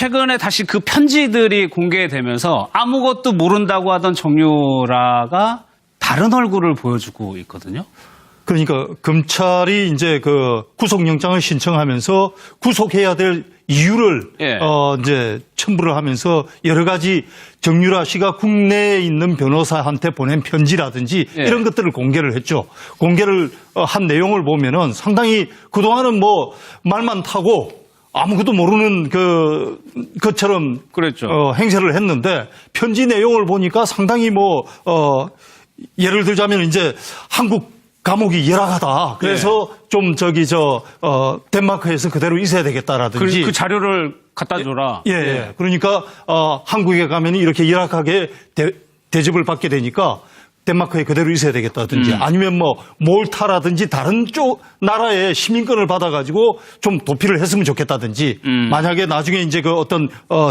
최근에 다시 그 편지들이 공개되면서 아무것도 모른다고 하던 정유라가 다른 얼굴을 보여주고 있거든요. 그러니까 검찰이 이제 그 구속영장을 신청하면서 구속해야 될 이유를 예. 이제 첨부를 하면서 여러 가지 정유라 씨가 국내에 있는 변호사한테 보낸 편지라든지 예. 이런 것들을 공개를 했죠. 공개를 한 내용을 보면은 상당히 그동안은 뭐 말만 타고 아무것도 모르는 것처럼 그랬죠. 행세를 했는데 편지 내용을 보니까 상당히 예를 들자면 이제 한국 감옥이 열악하다. 그래서 좀 덴마크에서 그대로 있어야 되겠다라든지. 그 자료를 갖다 줘라. 예. 그러니까 한국에 가면 이렇게 열악하게 대접을 받게 되니까 덴마크에 그대로 있어야 되겠다든지 아니면 몰타라든지 다른 쪽 나라의 시민권을 받아가지고 좀 도피를 했으면 좋겠다든지 만약에 나중에 이제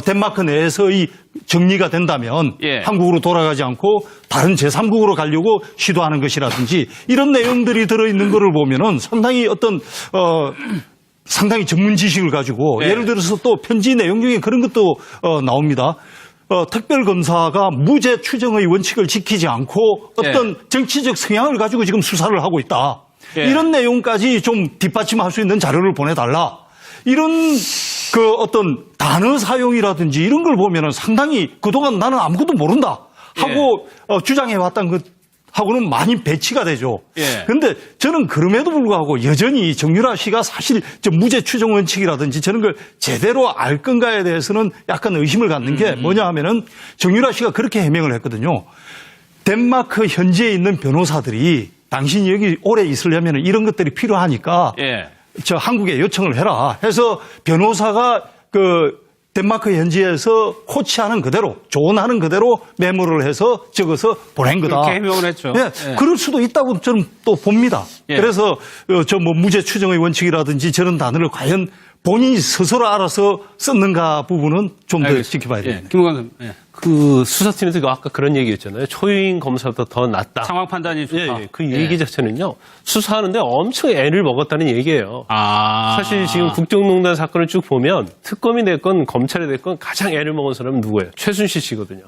덴마크 내에서의 정리가 된다면 예. 한국으로 돌아가지 않고 다른 제3국으로 가려고 시도하는 것이라든지 이런 내용들이 들어있는 거를 보면은 상당히 상당히 전문 지식을 가지고 예. 예를 들어서 또 편지 내용 중에 그런 것도 나옵니다. 특별검사가 무죄 추정의 원칙을 지키지 않고 어떤 정치적 성향을 가지고 지금 수사를 하고 있다. 예. 이런 내용까지 좀 뒷받침할 수 있는 자료를 보내달라. 이런 단어 사용이라든지 이런 걸 보면은 상당히 그동안 나는 아무것도 모른다 하고 주장해왔던 하고는 많이 배치가 되죠. 그런데 저는 그럼에도 불구하고 여전히 정유라 씨가 사실 무죄 추정 원칙이라든지 저런 걸 제대로 알 건가에 대해서는 약간 의심을 갖는 게 뭐냐 하면은 정유라 씨가 그렇게 해명을 했거든요. 덴마크 현지에 있는 변호사들이 당신이 여기 오래 있으려면 이런 것들이 필요하니까 저 한국에 요청을 해라 해서 변호사가 덴마크 현지에서 코치하는 그대로, 조언하는 그대로 메모를 해서 적어서 보낸 거다. 그렇게 해명을 했죠. 그럴 수도 있다고 저는 또 봅니다. 그래서 무죄 추정의 원칙이라든지 저런 단어를 과연 본인이 스스로 알아서 썼는가 부분은 좀 더 지켜봐야 됩니다. 김우관 그 수사팀에서 아까 그런 얘기했잖아요. 초임 검사보다 더 낫다. 상황 판단이 좋다. 그 얘기 자체는요. 수사하는데 엄청 애를 먹었다는 얘기예요. 사실 지금 국정농단 사건을 쭉 보면 특검이 됐건 검찰이 됐건 가장 애를 먹은 사람은 누구예요? 최순실 씨거든요.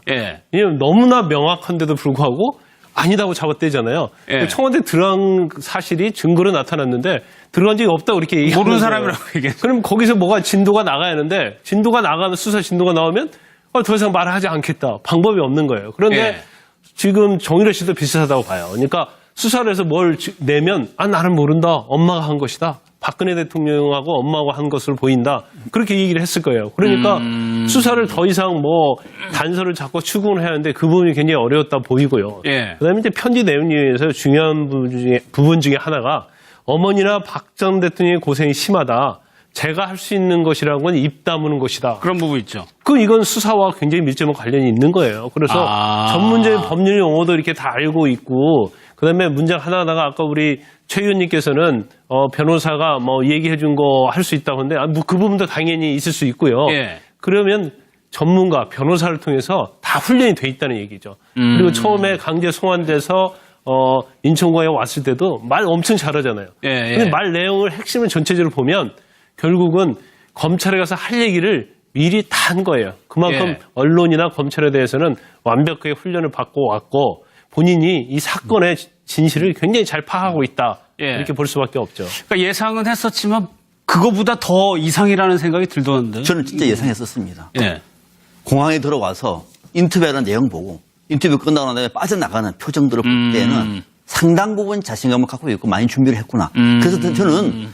왜냐면 너무나 명확한데도 불구하고 아니다고 잡아떼잖아요. 청와대 들어간 사실이 증거로 나타났는데 들어간 적이 없다고 이렇게 얘기하는 모르는 사람이라고 얘기했어요. 그럼 거기서 뭐가 진도가 나가야 하는데 진도가 나가는 수사 진도가 나오면 더 이상 말을 하지 않겠다. 방법이 없는 거예요. 그런데 지금 정유라 씨도 비슷하다고 봐요. 그러니까 수사를 해서 뭘 내면 나는 모른다. 엄마가 한 것이다. 박근혜 대통령하고 엄마하고 한 것으로 보인다. 그렇게 얘기를 했을 거예요. 그러니까 수사를 더 이상 단서를 잡고 추궁을 해야 하는데 그 부분이 굉장히 어려웠다 보이고요. 그다음에 이제 편지 내용 중에서 중요한 부분 중에 하나가 어머니나 박 전 대통령의 고생이 심하다. 제가 할 수 있는 것이라는 건 입 다무는 것이다. 그런 부분 있죠. 이건 수사와 굉장히 밀접한 관련이 있는 거예요. 그래서 전문적인 법률 용어도 이렇게 다 알고 있고, 그 다음에 문장 하나하나가 아까 우리 최 의원님께서는 변호사가 얘기해 준 거 할 수 있다고 하는데, 그 부분도 당연히 있을 수 있고요. 그러면 전문가, 변호사를 통해서 다 훈련이 돼 있다는 얘기죠. 그리고 처음에 강제 송환돼서 인천공항에 왔을 때도 말 엄청 잘하잖아요. 근데 말 내용을 핵심을 전체적으로 보면 결국은 검찰에 가서 할 얘기를 미리 다 한 거예요. 그만큼 언론이나 검찰에 대해서는 완벽하게 훈련을 받고 왔고 본인이 이 사건의 진실을 굉장히 잘 파악하고 있다. 이렇게 볼 수밖에 없죠. 그러니까 예상은 했었지만 그거보다 더 이상이라는 생각이 들던데. 저는 진짜 예상했었습니다. 공항에 들어와서 인터뷰하는 내용 보고 인터뷰 끝나고 난 다음에 빠져나가는 표정들을 볼 때는 상당 부분 자신감을 갖고 있고 많이 준비를 했구나. 그래서 저는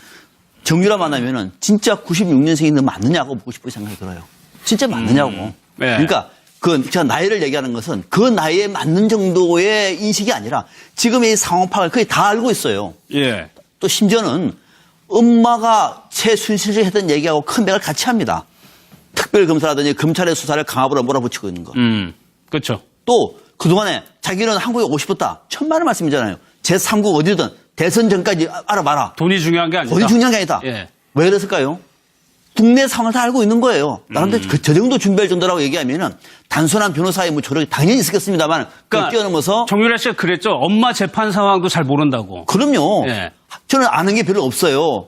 정유라 만나면은 진짜 96년생이 너 맞느냐고 묻고 싶은 생각이 들어요. 진짜 맞느냐고. 그러니까 제가 나이를 얘기하는 것은 그 나이에 맞는 정도의 인식이 아니라 지금의 상황 파악을 거의 다 알고 있어요. 또 심지어는 엄마가 최순실 씨 했던 얘기하고 컴백을 같이 합니다. 특별검사라든지 검찰의 수사를 강압으로 몰아붙이고 있는 거. 그렇죠. 또 그동안에 자기는 한국에 오고 싶었다. 천만의 말씀이잖아요. 제3국 어디든 대선 전까지 알아봐라. 돈이 중요한 게 아니다. 돈이 중요한 게 아니다. 왜 그랬을까요? 국내 상황을 다 알고 있는 거예요. 나름대로 저 정도 준비할 정도라고 얘기하면은 단순한 변호사의 뭐 조력이 당연히 있었겠습니다만 그걸 뛰어넘어서 정유라 씨가 그랬죠. 엄마 재판 상황도 잘 모른다고. 그럼요. 예. 저는 아는 게 별로 없어요.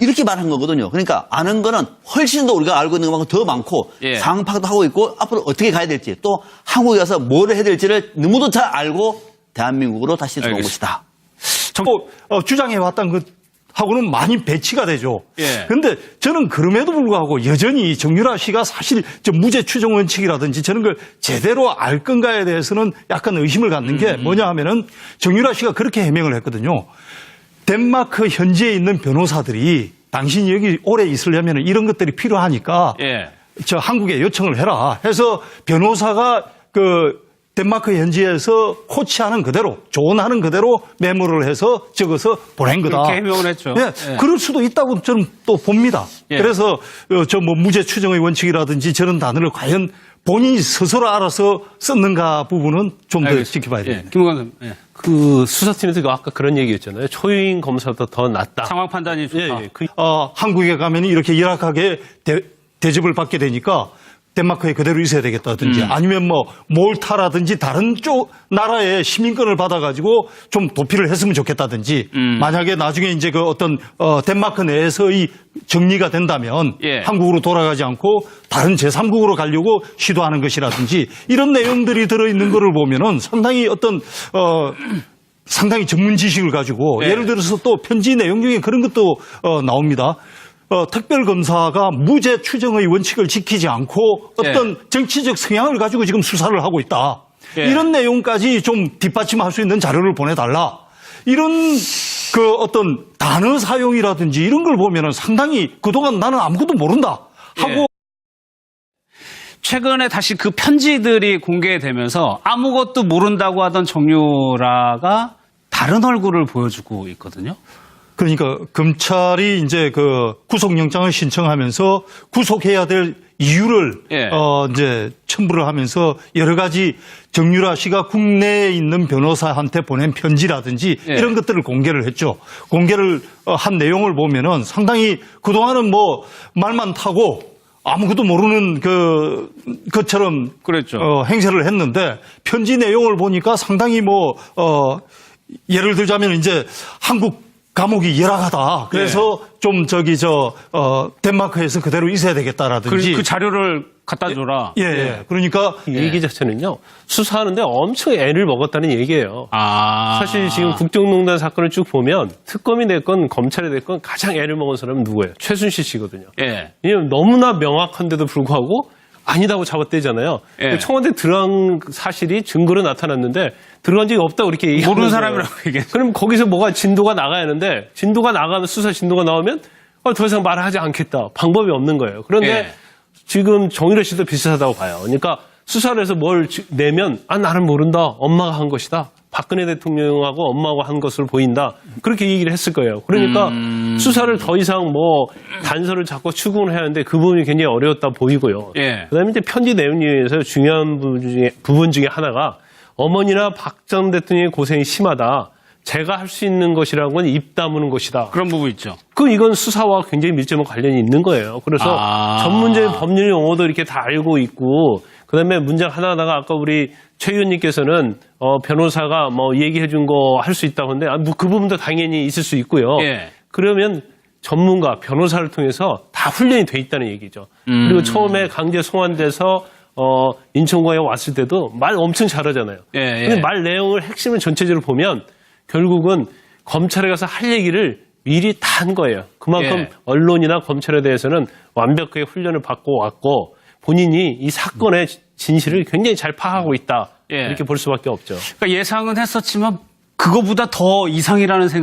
이렇게 말한 거거든요. 그러니까 아는 거는 훨씬 더 우리가 알고 있는 것만큼 더 많고 예. 상황 파악도 하고 있고 앞으로 어떻게 가야 될지 또 한국에 가서 뭘 해야 될지를 너무도 잘 알고 대한민국으로 다시 들어온 알겠습니다. 것이다. 주장해왔던 하고는 많이 배치가 되죠. 예. 그런데 저는 그럼에도 불구하고 여전히 정유라 씨가 사실 저 무죄 추정 원칙이라든지 저는 걸 제대로 알 건가에 대해서는 약간 의심을 갖는 게 뭐냐 하면은 정유라 씨가 그렇게 해명을 했거든요. 덴마크 현지에 있는 변호사들이 당신이 여기 오래 있으려면 이런 것들이 필요하니까 예. 저 한국에 요청을 해라 해서 변호사가 덴마크 현지에서 코치하는 그대로 조언하는 그대로 메모를 해서 적어서 보낸 거다. 그렇게 해명을 했죠. 예, 예. 그럴 수도 있다고 저는 또 봅니다. 예. 그래서 저 뭐 무죄 추정의 원칙이라든지 저런 단어를 과연 본인이 스스로 알아서 썼는가 부분은 좀 더 알겠습니다. 지켜봐야 됩니다. 예. 김건강 선생님. 예. 그 수사팀에서 아까 그런 얘기했잖아요. 초유인 검사보다 더 낫다. 상황 판단이 좋다. 예, 예. 한국에 가면 이렇게 열악하게 대접을 받게 되니까 덴마크에 그대로 있어야 되겠다든지 아니면 뭐 몰타라든지 다른 쪽 나라의 시민권을 받아가지고 좀 도피를 했으면 좋겠다든지 만약에 나중에 이제 어떤 덴마크 내에서의 정리가 된다면 예. 한국으로 돌아가지 않고 다른 제3국으로 가려고 시도하는 것이라든지 이런 내용들이 들어있는 거를 보면은 상당히 상당히 전문 지식을 가지고 예. 예를 들어서 또 편지 내용 중에 그런 것도 나옵니다. 특별검사가 무죄 추정의 원칙을 지키지 않고 어떤 정치적 성향을 가지고 지금 수사를 하고 있다. 예. 이런 내용까지 좀 뒷받침할 수 있는 자료를 보내달라. 이런 어떤 단어 사용이라든지 이런 걸 보면은 상당히 그동안 나는 아무것도 모른다 하고 예. 최근에 다시 그 편지들이 공개되면서 아무것도 모른다고 하던 정유라가 다른 얼굴을 보여주고 있거든요. 그러니까 검찰이 이제 구속영장을 신청하면서 구속해야 될 이유를 예. 이제 첨부를 하면서 여러 가지 정유라 씨가 국내에 있는 변호사한테 보낸 편지라든지 예. 이런 것들을 공개를 했죠. 공개를 한 내용을 보면은 상당히 그동안은 뭐 말만 타고 아무것도 모르는 것처럼 그랬죠. 행세를 했는데 편지 내용을 보니까 상당히 예를 들자면 이제 한국 감옥이 열악하다. 그래서 좀 덴마크에서 그대로 있어야 되겠다라든지. 그 자료를 갖다 줘라. 예. 그러니까 이 얘기 자체는요. 수사하는데 엄청 애를 먹었다는 얘기예요. 사실 지금 국정농단 사건을 쭉 보면 특검이 됐건 검찰이 됐건 가장 애를 먹은 사람은 누구예요? 최순실 씨거든요. 예. 왜냐면 너무나 명확한데도 불구하고 아니다고 잡아떼잖아요. 예. 청와대 들어간 사실이 증거로 나타났는데 들어간 적이 없다고 이렇게 얘기하는 모르는 거예요. 사람이라고 얘기했어요. 그럼 거기서 뭐가 진도가 나가야 하는데 진도가 나가는 수사 진도가 나오면 더 이상 말을 하지 않겠다. 방법이 없는 거예요. 그런데 예. 지금 정유라 씨도 비슷하다고 봐요. 그러니까 수사를 해서 뭘 내면 나는 모른다. 엄마가 한 것이다. 박근혜 대통령하고 엄마하고 한 것으로 보인다. 그렇게 얘기를 했을 거예요. 그러니까 수사를 더 이상 단서를 잡고 추궁을 해야 하는데 그 부분이 굉장히 어려웠다 보이고요. 예. 그다음에 이제 편지 내용 중에서 중요한 부분 중에 하나가 어머니나 박 전 대통령의 고생이 심하다. 제가 할 수 있는 것이라는 건 입 다무는 것이다. 그런 부분 있죠. 이건 수사와 굉장히 밀접한 관련이 있는 거예요. 그래서 전문적인 법률 용어도 이렇게 다 알고 있고, 그다음에 문장 하나하나가 아까 우리 최 의원님께서는 변호사가 얘기해 준 거 할 수 있다고 하는데 그 부분도 당연히 있을 수 있고요. 예. 그러면 전문가, 변호사를 통해서 다 훈련이 돼 있다는 얘기죠. 그리고 처음에 강제 송환돼서 인천공항에 왔을 때도 말 엄청 잘하잖아요. 예. 근데 말 내용을 핵심을 전체적으로 보면 결국은 검찰에 가서 할 얘기를 미리 다 한 거예요. 그만큼 예. 언론이나 검찰에 대해서는 완벽하게 훈련을 받고 왔고 본인이 이 사건의 진실을 굉장히 잘 파악하고 있다. 예. 이렇게 볼 수밖에 없죠. 그러니까 예상은 했었지만 그거보다 더 이상이라는 생각.